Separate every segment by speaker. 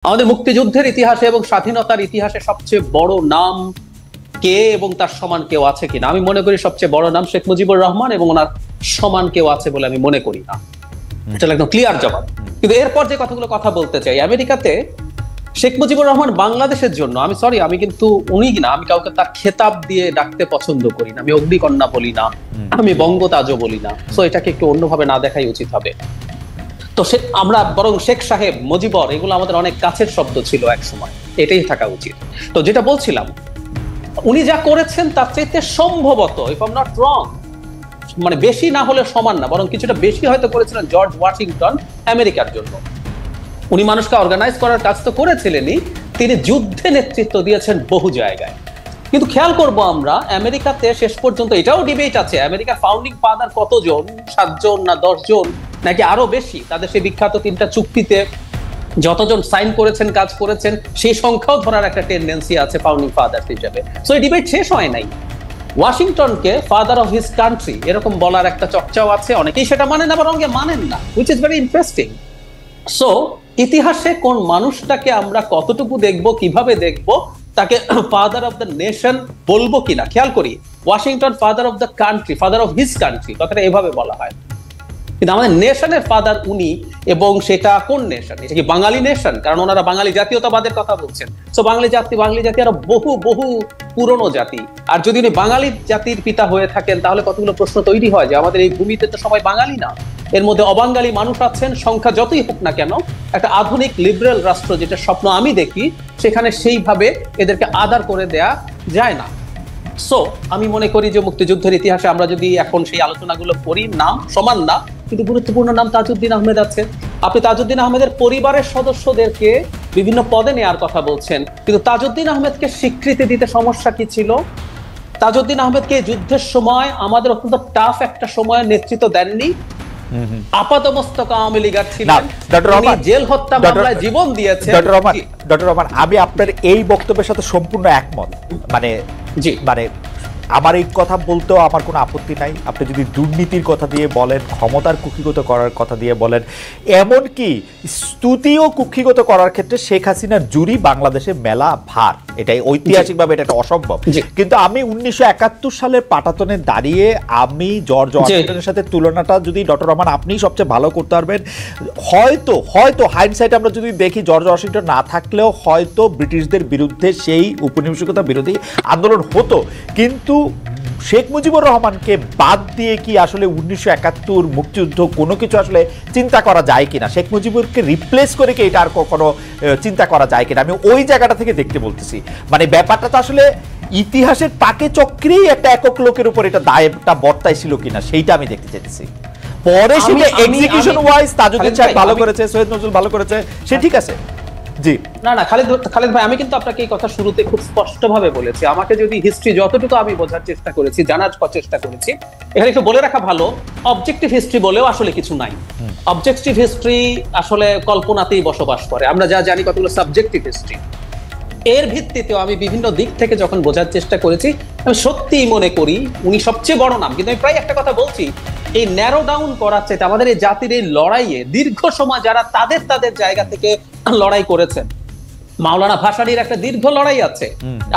Speaker 1: আমাদের মুক্তিযুদ্ধের ইতিহাসে এবং স্বাধীনতার ইতিহাসে সবচেয়ে বড় নাম কে এবং তার সমান কেউ আছে কিনা? আমি মনে করি সবচেয়ে বড় নাম শেখ মুজিবুর রহমান, এবং ওনার সমান কেউ আছে বলে আমি মনে করি না। এটা একদম ক্লিয়ার জবাব। কিন্তু এরপর যে কথাগুলো কথা বলতে চাই, আমেরিকাতে শেখ মুজিবুর রহমান বাংলাদেশের জন্য, আমি কিন্তু উনি না, আমি কাউকে তার খেতাব দিয়ে ডাকতে পছন্দ করি না। আমি অগ্নিকন্যা বলি না, আমি বঙ্গতাজও বলি না। সো এটাকে একটু অন্যভাবে না দেখাই উচিত হবে। তো আমরা বরং শেখ সাহেব, মুজিবর, এগুলো আমাদের অনেক কাছের শব্দ ছিল এক সময়, এটাই থাকা উচিত। তো যেটা বলছিলাম, উনি যা করেছেন তার চাইতে সম্ভবত, if I am not wrong, মানে বেশি না হলে সমান না, বরং কিছুটা বেশি হয়তো করেছিলেন জর্জ ওয়াশিংটন আমেরিকার জন্য। উনি মানুষকে অর্গানাইজ করার কাজ তো করেছিলেনই, তিনি যুদ্ধে নেতৃত্ব দিয়েছেন বহু জায়গায়। কিন্তু খেয়াল করব আমরা, আমেরিকাতে শেষ পর্যন্ত এটাও ডিবেট আছে, আমেরিকার ফাউন্ডিং ফাদার কতজন, 7 জন না 10 জন নাকি আরো বেশি? তাদের সেই বিখ্যাত 3টা চুক্তিতে যতজন সাইন করেছেন, কাজ করেছেন, সেই সংখ্যাও ধরার একটা টেন্ডেন্সি আছে ফাউন্ডিং ফাদার হিসেবে। সো এই ডিবেট শেষ হয় নাই। ওয়াশিংটনকে ফাদার অফ হিজ কান্ট্রি এরকম বলার একটা চর্চাও আছে, অনেকেই সেটা মানেন, আবার অনেকে মানেন না, which is very interesting. So ইতিহাসে কোন মানুষটাকে আমরা কতটুকু দেখব, কিভাবে দেখব, তাকে ফাদার অফ দ্য নেশন বলবো কিনা? খেয়াল করি, Washington father of the country, father of his country, কথাটা এভাবে বলা হয়। কিন্তু আমাদের নেশনের ফাদার উনি, এবং সেটা কোন নেশন? এটা কি বাঙালি নেশন? কারণ ওনারা বাঙালি জাতীয়তাবাদের কথা বলছেন। সো বাঙালি জাতি আরো বহু বহু পুরনো জাতি। আর যদি উনি বাঙালি জাতির পিতা হয়ে থাকেন, তাহলে কতগুলো প্রশ্ন তৈরি হয় যে আমাদের এই ভূমিতে তো সবাই বাঙালি না, এর মধ্যে অবাঙালি মানুষ আছেন, সংখ্যা যতই হোক না কেন। একটা আধুনিক লিবারেল রাষ্ট্র যেটা স্বপ্ন আমি দেখি, সেখানে সেইভাবে এদেরকে আদার করে দেয়া যায় না। সো আমি মনে করি যে মুক্তিযুদ্ধের ইতিহাসে আমরা যদি এখন সেই আলোচনাগুলো করি, নাম সমান না, কিন্তু গুরুত্বপূর্ণ নাম তাজউদ্দিন আহমেদ আছে। আপনি তাজউদ্দিন আহমেদের পরিবারের সদস্যদেরকে বিভিন্ন পদে নেওয়ার কথা বলছেন, কিন্তু তাজউদ্দিন আহমেদকে স্বীকৃতি দিতে সমস্যা কি ছিল? তাজউদ্দিন আহমেদকে যুদ্ধের সময় আমাদের অত্যন্ত টাফ একটা সময় নেতৃত্ব দেননি। আপাতমস্তক আওয়ামী লীগার ছিলেন, জেল হত্যা মামলায় জীবন দিয়েছেন।
Speaker 2: ডক্টর রহমান, আমি আপনার এই বক্তব্যের সাথে সম্পূর্ণ একমত। মানে আমার এই কথা বলতেও আমার কোনো আপত্তি নাই। আপনি যদি দুর্নীতির কথা দিয়ে বলেন, ক্ষমতার কুক্ষিগত করার কথা দিয়ে বলেন, এমনকি স্তুতিও কুক্ষিগত করার ক্ষেত্রে শেখ হাসিনার জুরি বাংলাদেশে মেলা ভার, এটাই ঐতিহাসিকভাবে এটা একটা অসম্ভব। কিন্তু আমি 1971 সালের পাটাতনে দাঁড়িয়ে আমি জর্জ ওয়াশিংটনের সাথে তুলনাটা যদি ডক্টর রহমান আপনি সবচেয়ে ভালো করতে পারবেন, হয়তো হাইন্ডসাইট আমরা যদি দেখি, জর্জ ওয়াশিংটন না থাকলেও হয়তো ব্রিটিশদের বিরুদ্ধে সেই উপনিবেশিকতা বিরোধী আন্দোলন হতো। কিন্তু শেখ মুজিবুর রহমানকে বাদ দিয়ে কি আসলে 1971 মুক্তিযুদ্ধ কোনো কিছু আসলে চিন্তা করা যায় কিনা? শেখ মুজিবুরকে রিপ্লেস করে কি এটা আর কখনো চিন্তা করা যায় কিনা? আমি ওই জায়গাটা থেকে দেখতে বলতেছি। মানে ব্যাপারটা তো আসলে ইতিহাসের পাকে চক্রেই একটা একক লোকের উপর এটা দায়টা বর্তাইছিল কিনা, সেইটা আমি দেখতে চাইতেছি। পরে সেটা এক্সিকিউশন ওয়াইজ তাজউদ্দিন সাহেব ভালো করেছে, সৈয়দ নজরুল ভালো করেছে, সে ঠিক আছে। জি
Speaker 1: না খালেদ ভাই, আমি কিন্তু আপনাকে এই কথা শুরুতে খুব স্পষ্টভাবে বলেছি। আমাকে যদি হিস্ট্রি যতটুকু আমি বোঝার চেষ্টা করেছি, জানার চেষ্টা করেছি, এখানে একটু বলে রাখা ভালো, অবজেক্টিভ হিস্ট্রি বলেও আসলে কিছু নাই। অবজেক্টিভ হিস্ট্রি আসলে কল্পনাতেই বসবাস করে। আমরা যা জানি কতগুলো সাবজেক্টিভ হিস্ট্রি, এর ভিত্তিতেও আমি বিভিন্ন দিক থেকে যখন বোঝার চেষ্টা করেছি, আমি সত্যিই মনে করি উনি সবচেয়ে বড় নাম। কিন্তু আমি প্রায় একটা কথা বলছি, এই ন্যারো ডাউন করার চাইতে আমাদের এই জাতির এই লড়াইয়ে দীর্ঘ সময় যারা তাদের জায়গা থেকে লড়াই করেছেন, মাওলানা ভাসানীর একটা দীর্ঘ লড়াই আছে।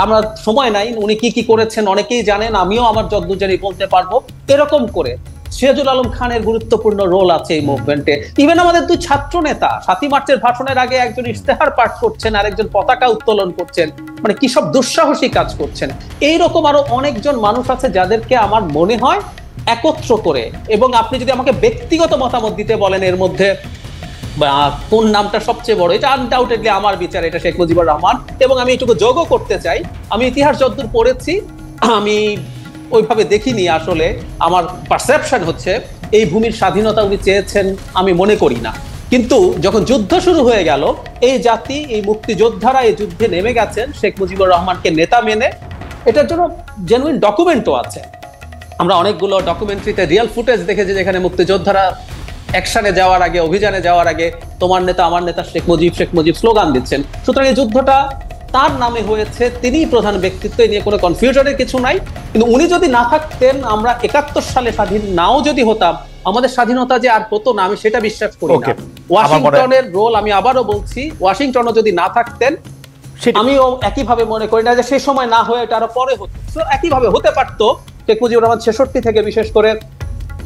Speaker 1: আমরা সময় নাই, উনি কি করেছেন অনেকেই জানেন, আমিও আমার যতদূর জানি বলতে পারবো। এরকম করে সিরাজুল আলম খানের গুরুত্বপূর্ণ রোল আছে এই মুভমেন্টে। ইভেন আমাদের 2 ছাত্র নেতা 7ই মার্চের ভাষণের আগে একজন ইশতেহার পাঠ করছেন, আর একজন পতাকা উত্তোলন করছেন, মানে কি সব দুঃসাহসী কাজ করছেন। এইরকম আরো অনেকজন মানুষ আছে যাদেরকে আমার মনে হয় একত্র করে, এবং আপনি যদি আমাকে ব্যক্তিগত মতামত দিতে বলেন এর মধ্যে কোন নামটা সবচেয়ে বড়, এটা আনডাউটেডলি আমার বিচার এটা শেখ মুজিবুর রহমান। এবং আমি এটুকু যোগও করতে চাই, আমি ইতিহাস যতদূর পড়েছি আমি ওইভাবে দেখিনি। আসলে আমার পারসেপশন হচ্ছে এই ভূমির স্বাধীনতা উনি চেয়েছেন আমি মনে করি না। কিন্তু যখন যুদ্ধ শুরু হয়ে গেল, এই জাতি, এই মুক্তিযোদ্ধারা এই যুদ্ধে নেমে গেছেন শেখ মুজিবুর রহমানকে নেতা মেনে। এটার জন্য জেনুইন ডকুমেন্টও আছে। আমরা অনেকগুলো ডকুমেন্টারিতে রিয়েল ফুটেজ দেখেছি যেখানে মুক্তিযোদ্ধারা অ্যাকশনে যাওয়ার আগে, অভিযানে যাওয়ার আগে তোমার নেতা আমার নেতা শেখ মুজিব স্লোগান দিচ্ছেন। সুতরাং এই যুদ্ধটা তার নামে হয়েছে, তিনিই প্রধান ব্যক্তিত্ব, নিয়ে কোনো কনফিউশনের কিছু নাই। কিন্তু উনি যদি না থাকতেন, আমরা 71 সালে স্বাধীন নাও যদি হতাম, আমাদের স্বাধীনতা যে আর হতো না আমি সেটা বিশ্বাস করি না। ওয়াশিংটনের রোল আমি আবারও বলছি, ওয়াশিংটনও যদি না থাকতেন আমিও একইভাবে মনে করি না যে সেই সময় না হয়ে এটা আরো পরে হতো। একইভাবে হতে পারতো। শেখ মুজিবুর রহমান 66 থেকে বিশেষ করে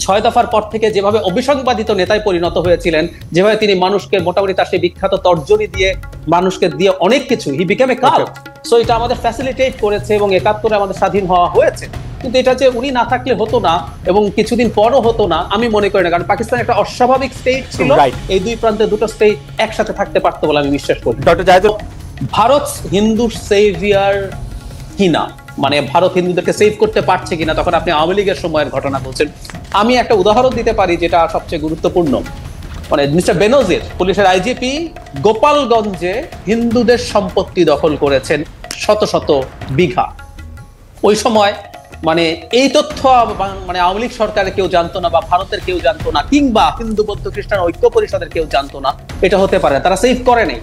Speaker 1: 6 দফার পর থেকে যেভাবে অবিসংবাদিত নেতায় পরিণত হয়েছিলেন, যেভাবে তিনি মানুষকে মোটামুটি তার সেই বিখ্যাত তর্জনী দিয়ে মানুষকে দিয়ে অনেক কিছু he became A cult, so এটা আমাদের ফ্যাসিলিটেট করেছে এবং 71-এ আমাদের স্বাধীন হওয়া হয়েছে। কিন্তু এটা যে উনি না থাকলে হতো না এবং কিছুদিন পরও হতো না আমি মনে করি না, কারণ পাকিস্তান একটা অস্বাভাবিক স্টেট ছিল, এই দুই প্রান্তে দুটো স্টেট একসাথে থাকতে পারতো বলে আমি বিশ্বাস করি।
Speaker 2: ডক্টর জাহিদুল,
Speaker 1: ভারত হিন্দু সেভিয়ার কিনা, মানে ভারত হিন্দুদেরকে সেভ করতে পারছে কিনা, তখন আপনি আওয়ামী লীগের সময়ের ঘটনা বলছেন। আমি একটা উদাহরণ দিতে পারি যেটা সবচেয়ে গুরুত্বপূর্ণ। মানে মিস্টার বেনজির, পুলিশের আইজিপি, গোপালগঞ্জে হিন্দুদের সম্পত্তি দখল করেছেন শত শত বিঘা। ওই সময় মানে এই তথ্য মানে আওয়ামী লীগ সরকারের কেউ জানতো না, বা ভারতের কেউ জানতো না, কিংবা হিন্দু বৌদ্ধ খ্রিস্টান ঐক্য পরিষদের কেউ জানতো না। এটা হতে পারে তারা সেভ করে নেই।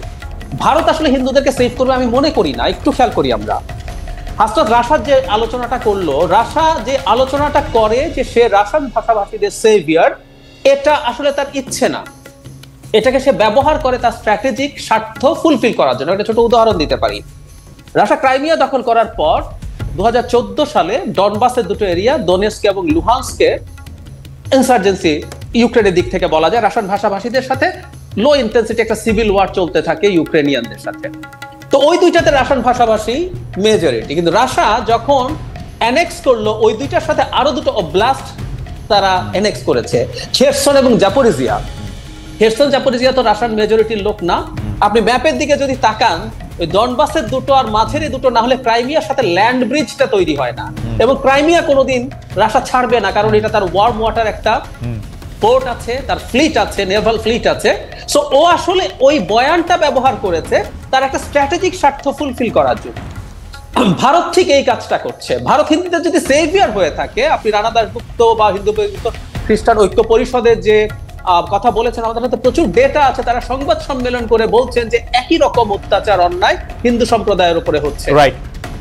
Speaker 1: ভারত আসলে হিন্দুদেরকে সেভ করবে আমি মনে করি না। একটু খেয়াল করি আমরা, হাসরত রাশাদ যে আলোচনাটা করলো, রাশা যে আলোচনাটা করে যে সে রাশান ভাষাভাষীদের সেভিয়ার, এটা আসলে তার ইচ্ছে না, এটাকে সে ব্যবহার করে তার স্ট্র্যাটেজিক স্বার্থ ফুলফিল করার জন্য। একটা ছোট উদাহরণ দিতে পারি। রাশা ক্রাইমিয়া দখল করার পর 2014 সালে ডনবাসের দুটো এরিয়া দোনেস্ক এবং লুহান্সকে ইনসার্জেন্সি, ইউক্রেনের দিক থেকে বলা যায় রাশান ভাষাভাষীদের সাথে লো ইন্টেন্সিটি একটা সিভিল ওয়ার চলতে থাকে ইউক্রেনিয়ানদের সাথে। তো ওই দুইটাতে রাশান ভাষাভাষী মেজরিটি, কিন্তু রাশা যখন অ্যানেক্স করলো ওই দুইটার সাথে আরো দুটো অবলাস্ট তারা অ্যানেক্স করেছে, খেরসন এবং জাপোরিজিয়া। খেরসন জাপোরিজিয়া তো রাশান মেজরিটির লোক না। আপনি ম্যাপের দিকে যদি তাকান, ওই ডনবাসের দুটো আর মাঝের দুটো না হলে ক্রাইমিয়ার সাথে ল্যান্ড ব্রিজটা তৈরি হয় না, এবং ক্রাইমিয়া কোনোদিন রাশা ছাড়বে না, কারণ এটা তার ওয়ার্ম ওয়াটার একটা পোর্ট আছে, তার ফ্লিট আছে, নেভাল ফ্লিট আছে। সো ও আসলে ওই বয়ানটা ব্যবহার করেছে তার একটা স্ট্র্যাটেজিক স্বার্থ ফুলফিল করার জন্য। ভারত ঠিক এই কাজটা করছে। ভারত হিন্দুদের যদি সেভিয়ার হয়ে থাকে, আপনি রানা দাশগুপ্ত বা হিন্দু খ্রিস্টান ঐক্য পরিষদের যে কথা বলেছেন, আমাদের হাতে প্রচুর ডেটা আছে, তারা সংবাদ সম্মেলন করে বলছেন যে একই রকম অত্যাচার অন্যায় হিন্দু সম্প্রদায়ের উপরে হচ্ছে।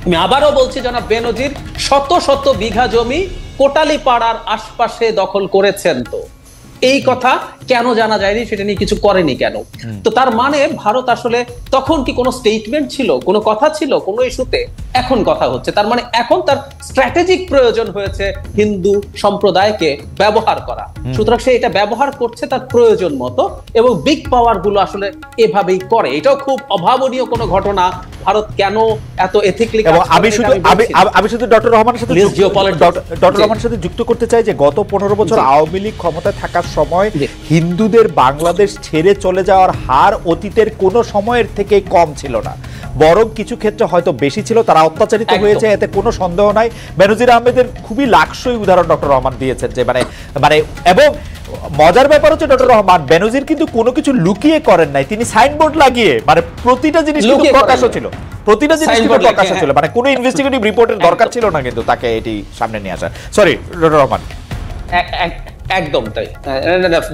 Speaker 1: আমি আবারও বলছি, জনাব বেনজির শত শত বিঘা জমি কোটালীপাড়ার আশপাশে দখল করেছেন, তো এই কথা কেন জানা যায়নি, সেটা নিয়ে কিছু করেনি কেন? তো তার মানে ভারত আসলে তখন কি কোনো স্টেটমেন্ট ছিল, কোনো কথা ছিল কোনো ইস্যুতে? এখন কথা হচ্ছে, তার মানে এখন তার স্ট্র্যাটেজিক প্রয়োজন হয়েছে হিন্দু সম্প্রদায়কে ব্যবহার করা। সুতরাং সে এটা ব্যবহার করছে তার প্রয়োজন মতো, এবং বিগ পাওয়ার গুলো আসলে এভাবেই করে। এটাও খুব অভাবনীয় কোনো ঘটনা। ভারত কেন এত এথিক্যালি,
Speaker 2: আমি শুধু ডক্টর রহমানের সাথে যুক্ত করতে চাই যে গত 15 বছর আওয়ামী লীগ ক্ষমতায় থাকার সময় হিন্দুদের বাংলাদেশ ছেড়ে চলে যাওয়ার হার অতীতের কোনো সময়ের থেকে কম ছিল না, বরং কিছু ক্ষেত্রে হয়তো বেশি ছিল। তারা অত্যাচারিত হয়েছে, এতে কোনো সন্দেহ নাই। বেনজির আহমেদের খুবই লাকসই উদাহরণ ডক্টর রহমান দিয়েছেন, যে মানে এবং মজার ব্যাপার হচ্ছে ডক্টর রহমান বেনজির কিন্তু কোনো কিছু লুকিয়ে করেন নাই, তিনি সাইনবোর্ড লাগিয়ে মানে প্রতিটা জিনিস কিন্তু প্রকাশ ছিল, প্রতিটা জিনিস কিন্তু প্রকাশ ছিল, মানে কোনো ইনভেস্টিগেটিভ রিপোর্টের দরকার ছিল না কিন্তু তাকে এটি সামনে নিয়ে আসা। Sorry doctor Rahman.
Speaker 1: একদম তাই,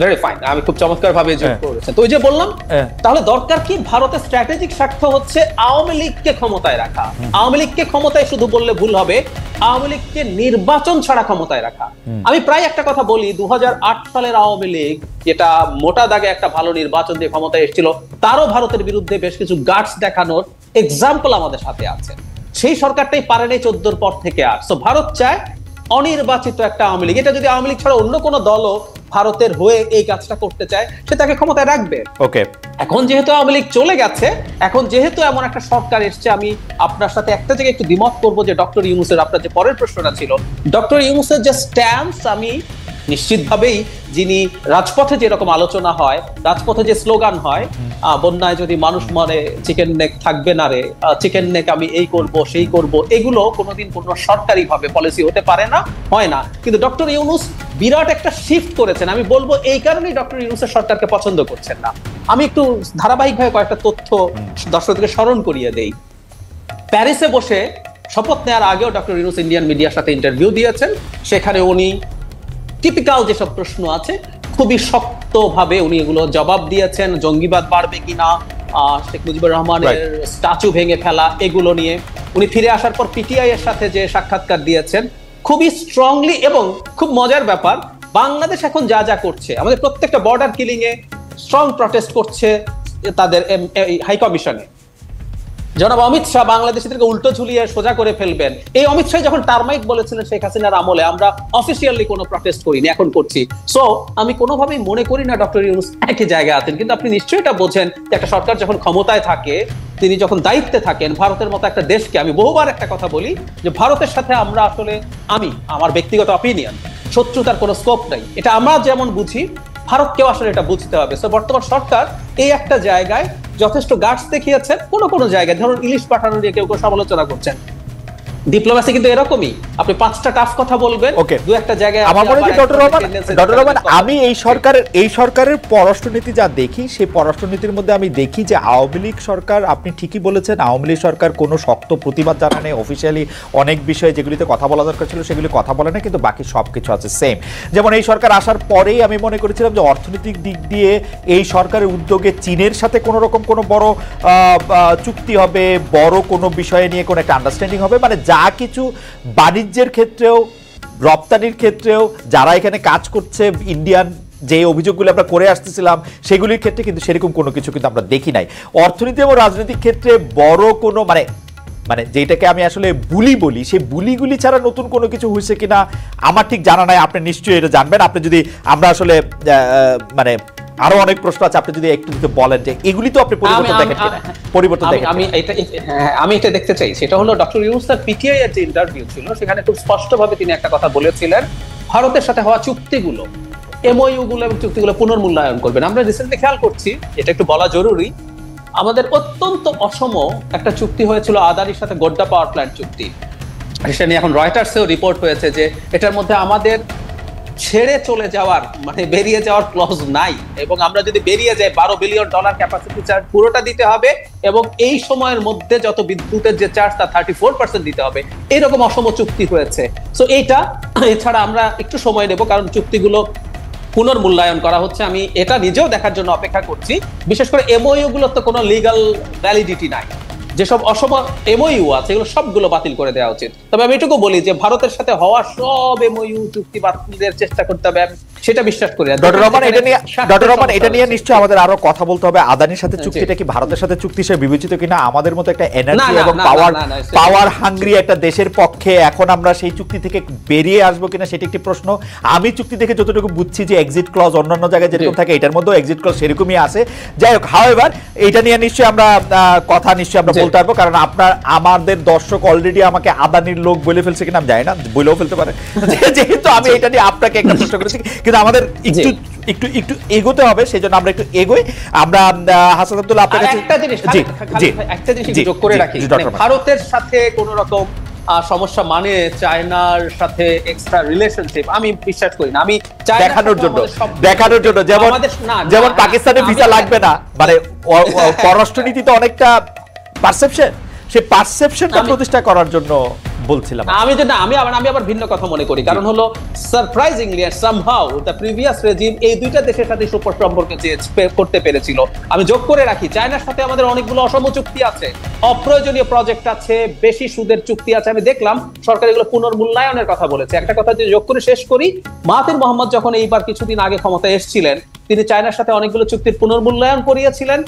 Speaker 1: ভেরি ফাইন, আমি খুব চমৎকার ভাবে যোগ করেছেন। তো ওই যে বললাম, তাহলে দরকার কি? ভারতের স্ট্র্যাটেজিক স্বার্থ হচ্ছে আওয়ামী লীগকে ক্ষমতায় রাখা। আওয়ামী লীগকে ক্ষমতায় শুধু বললে ভুল হবে, আওয়ামী লীগকে নির্বাচন ছাড়া ক্ষমতায় রাখা। আমি প্রায় একটা কথা বলি, 2008 সালের আওয়ামী লীগ যেটা মোটা দাগে একটা ভালো নির্বাচন দিয়ে ক্ষমতায় এসেছিল, তারও ভারতের বিরুদ্ধে বেশ কিছু গাটস দেখানোর এক্সাম্পল আমাদের সাথে আছে। সেই সরকারটাই পারেনি 14 পর থেকে আর। সো ভারত চায় অনির্বাচিত একটা আওয়ামী লীগ। এটা যদি আওয়ামী লীগ ছাড়া অন্য কোনো দলও ভারতের হয়ে এই কাজটা করতে চায়, সে তাকে ক্ষমতায় রাখবে। ওকে, এখন যেহেতু আওয়ামী লীগ চলে গেছে, এখন যেহেতু এমন একটা সরকার এসছে, আমি আপনার সাথে একটা জায়গায় একটু দ্বিমত করবো যে ডক্টর ইউনূসের, আপনার যে পরের প্রশ্নটা ছিল, ডক্টর ইউনূসের যে স্ট্যান্স, আমি নিশ্চিতভাবেই যিনি রাজপথে যেরকম আলোচনা হয়, রাজপথে যে স্লোগান হয়, বন্যায় যদি মানুষ মরে চিকেন নেক থাকবে না রে, চিকেন নেক আমি এই করব সেই করব, এগুলো কোনোদিন কোনো সরকারি ভাবে পলিসি হতে পারে না, হয় না। কিন্তু ডক্টর ইউনূস বিরাট একটা শিফট করেছেন। আমি বলবো এই কারণেই ডক্টর ইউনূসের সরকারকে পছন্দ করছেন না। আমি একটু ধারাবাহিকভাবে কয়েকটা তথ্য দর্শকদেরকে স্মরণ করিয়ে দেই। প্যারিসে বসে শপথ নেওয়ার আগেও ডক্টর ইউনূস ইন্ডিয়ান মিডিয়ার সাথে ইন্টারভিউ দিয়েছেন। সেখানে উনি টিপিক্যাল যেসব প্রশ্ন আছে খুবই শক্তভাবে উনি এগুলো জবাব দিয়েছেন। জঙ্গিবাদ বাড়বে কিনা, শেখ মুজিবুর রহমানের স্ট্যাচু ভেঙে ফেলা, এগুলো নিয়ে উনি ফিরে আসার পর পিটিআই এর সাথে যে সাক্ষাৎকার দিয়েছেন খুবই স্ট্রংলি, এবং খুব মজার ব্যাপার, বাংলাদেশ এখন যা যা করছে, আমাদের প্রত্যেকটা border killing a strong protest করছে তাদের হাই কমিশনে। জনাব অমিত শাহ বাংলাদেশিদেরকে উল্টো ঝুলিয়ে সোজা করে ফেলবেন, এই অমিত শাহ যখন টার্মাইট বলেছিলেন শেখ হাসিনার আমলে, আমরা অফিসিয়ালি কোনো প্রটেস্ট করিনি, এখন করছি। সো আমি কোনোভাবেই মনে করি না ডক্টর ইউনূস একই জায়গায় আছেন। কিন্তু আপনি নিশ্চয়ই এটা বোঝেন যে একটা সরকার যখন ক্ষমতায় থাকে, তিনি যখন দায়িত্বে থাকেন, ভারতের মতো একটা দেশকে, আমি বহুবার একটা কথা বলি যে ভারতের সাথে আমরা আসলে, আমার ব্যক্তিগত অপিনিয়ন, শত্রুতার কোনো স্কোপ নাই, এটা আমরা যেমন বুঝি ভারতকেও আসলে এটা বুঝতে হবে। সো বর্তমান সরকার এই একটা জায়গায় যথেষ্ট গার্ডস দেখিয়েছেন, কোনো জায়গায় ধরুন ইলিশ পাঠানো নিয়ে কেউ সমালোচনা করছেন। ডিপ্লোমেসি কিন্তু এরকমই, আপনি 5টা টাফ কথা বলবেন, দু একটা জায়গায়
Speaker 2: আমার মনে হয় ডক্টর রহমান আমি এই সরকারের পররাষ্ট্রনীতি যা দেখি, সেই পররাষ্ট্রনীতির মধ্যে আমি দেখি যে আওয়ামী লীগ সরকার, আপনি ঠিকই বলেছেন, আওয়ামী লীগ সরকার কোনো শক্ত প্রতিবাদ জানানে, অফিসিয়ালি অনেক বিষয়ে যেগুলিতে কথা বলা দরকার ছিল সেগুলি কথা বলে না, কিন্তু বাকি সবকিছু আছে সেম। যেমন এই সরকার আসার পরেই আমি মনে করেছিলাম যে অর্থনৈতিক দিক দিয়ে এই সরকারের উদ্যোগে চীনের সাথে কোনো রকম কোনো বড় চুক্তি হবে, বড় কোনো বিষয়ে নিয়ে কোনো একটা আন্ডারস্ট্যান্ডিং হবে, মানে যা কিছু বাণিজ্যের ক্ষেত্রেও রপ্তানির ক্ষেত্রেও যারা এখানে কাজ করছে, ইন্ডিয়ান যে অভিযোগগুলো আমরা করে আসতেছিলাম সেগুলির ক্ষেত্রে কিন্তু সেরকম কোনো কিছু কিন্তু আমরা দেখি নাই। অর্থনীতি এবং রাজনৈতিক ক্ষেত্রে বড় কোনো মানে যেটাকে আমি আসলে বলি, সেই বুলিগুলি ছাড়া নতুন কোনো কিছু হয়েছে কিনা আমার ঠিক জানা নাই। আপনি নিশ্চয়ই এটা জানবেন। আপনি যদি আমরা আসলে মানে আরো অনেক প্রশ্ন আছে, আপনি যদি একটু বলেন যে এগুলি তো আপনি পরিবর্তন দেখেন কিনা। পরিবর্তন দেখেন
Speaker 1: আমি এটা দেখতে চাই, সেটা হলো ডক্টর ইউনূস স্যার পিটিআই এর যে ইন্টারভিউ ছিল সেখানে খুব স্পষ্টভাবে তিনি একটা কথা বলেছিলেন, ভারতের সাথে হওয়া চুক্তিগুলো, এমওইউ গুলো এবং চুক্তিগুলো পুনর্মূল্যায়ন করবেন। আমরা রিসেন্টলি খেয়াল করছি, এটা একটু বলা জরুরি, আমাদের অত্যন্ত অসম একটা চুক্তি হয়েছিল আদানির সাথে গোড্ডা পাওয়ার প্ল্যান্ট চুক্তি। সেটা নিয়ে এখন রয়টার্সেও রিপোর্ট হয়েছে যে এটার মধ্যে আমাদের ছেড়ে চলে যাওয়ার, মানে বেরিয়ে যাওয়ার ক্লজ নাই, এবং আমরা যদি বেরিয়ে যাই $12 বিলিয়ন ক্যাপাসিটি চার্জ পুরোটা দিতে হবে, এবং এই সময়ের মধ্যে যত বিদ্যুতের যে চার্জ তা 34% দিতে হবে। এইরকম অসম চুক্তি হয়েছে। সো এইটা এছাড়া আমরা একটু সময় নেব, কারণ চুক্তিগুলো পুনর্মূল্যায়ন করা হচ্ছে। আমি এটা নিজেও দেখার জন্য অপেক্ষা করছি। বিশেষ করে এমওইউ গুলোর তো কোনো লিগাল ভ্যালিডিটি নাই, যেসব অসম এমওইউ আছে এগুলো সবগুলো বাতিল করে দেওয়া উচিত। তবে আমি এটুকু বলি যে ভারতের সাথে হওয়া সব এমওইউ চুক্তি বাতিলের চেষ্টা করতে হবে, সেটা বিশ্বাস করি।
Speaker 2: ডক্টর রহমান এটা নিয়ে নিশ্চয়ই আমাদের আরো কথা বলতে হবে। আদানির সাথে চুক্তিটা কি ভারতের সাথে চুক্তি হিসেবে বিবেচিত কিনা? আমাদের মতো একটা এনার্জি এবং পাওয়ার হাঙ্গ্রি একটা দেশের পক্ষে এখন আমরা সেই চুক্তি থেকে বেরিয়ে আসবো কিনা সেটা একটি প্রশ্ন। আমি চুক্তি থেকে যতটুকু বুঝছি যে এক্সিট ক্লজ অন্যান্য জায়গায় যেরকম থাকে এটার মধ্যেও এক্সিট ক্লজ সেরকমই আছে। যাই হোক, হাউএভার এটা নিয়ে নিশ্চয়ই আমরা কথা আমরা বলতে পারবো, কারণ আমাদের দর্শক অলরেডি আমাকে আদানির লোক বলে ফেলছে কিনা আমি জানি না, বলেও ফেলতে পারে, যেহেতু আমি এটা নিয়ে আপনাকে একটা প্রশ্ন করেছি। কিন্তু আমাদের একটু এগোতে হবে, সেই জন্য আমরা একটু এগোই। আমরা হাসান আব্দুল্লাহ আপনার কাছে
Speaker 1: একটা জিনিস যোগ করে রাখি, ভারতের সাথে কোন রকম সমস্যা মানে চায়নার সাথে এক্সট্রা রিলেশনশিপ আমি বিশ্বাস করি না। আমি
Speaker 2: দেখানোর জন্য যেমন পাকিস্তানের ভিসা লাগবে না, মানে পররাষ্ট্রনীতি তো অনেকটা পারসেপশন, সেই পারসেপশনটা প্রতিষ্ঠা করার জন্য বলছিলাম।
Speaker 1: আমি আবার ভিন্ন কথা মনে করি, কারণ হলো surprisingly somehow the previous regime এই দুইটা দেশের সাথে সুসম্পর্ক করতে পেরেছিল। আমি যোগ করে রাখি, চায়নার সাথে আমাদের অনেকগুলো অসম চুক্তি আছে, অপ্রয়োজনীয় প্রজেক্ট আছে, বেশি সুদের চুক্তি আছে। আমি দেখলাম সরকার এগুলো পুনর্মূল্যায়নের কথা বলেছে। একটা কথা যদি যোগ করে শেষ করি, মাহাথির মোহাম্মদ যখন এইবার কিছুদিন আগে ক্ষমতায় এসেছিলেন, তিনি চায়নার সাথে অনেকগুলো চুক্তির পুনর্মূল্যায়ন করিয়েছিলেন।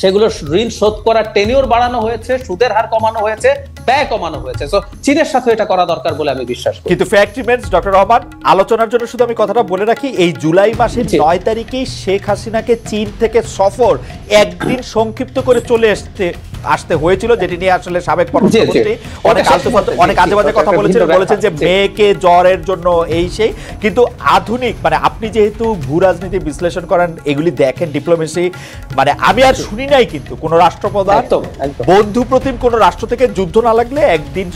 Speaker 1: সেগুলো ঋণ শোধ করার টেনিউর বাড়ানো হয়েছে, সুদের হার কমানো হয়েছে, ব্যয় কমানো হয়েছে। সো চীনের সাথে এটা করা দরকার বলে আমি বিশ্বাস করি।
Speaker 2: কিন্তু ফ্যাক্ট রিমেন্স, ডক্টর রহমান, আলোচনার জন্য শুধু আমি কথাটা বলে রাখি, এই জুলাই মাসের 9 তারিখেই শেখ হাসিনাকে চীন থেকে সফর একদিন সংক্ষিপ্ত করে চলে আসতে হয়েছিল, যেটি নিয়ে আসলে সাবেক পররাষ্ট্রমন্ত্রী অনেক আজেবাজে কথা বলেছেন যে মেয়েকে জ্বরের জন্য এই সেই। কিন্তু আধুনিক, মানে আপনি যেহেতু ভূ রাজনীতি বিশ্লেষণ করেন, এগুলি দেখেন, ডিপ্লোমেসি, মানে আমি আর শুনি নাই কিন্তু কোন রাষ্ট্রপ্রধান বন্ধু প্রতিম কোন রাষ্ট্র থেকে যুদ্ধ না লাগলে একদিন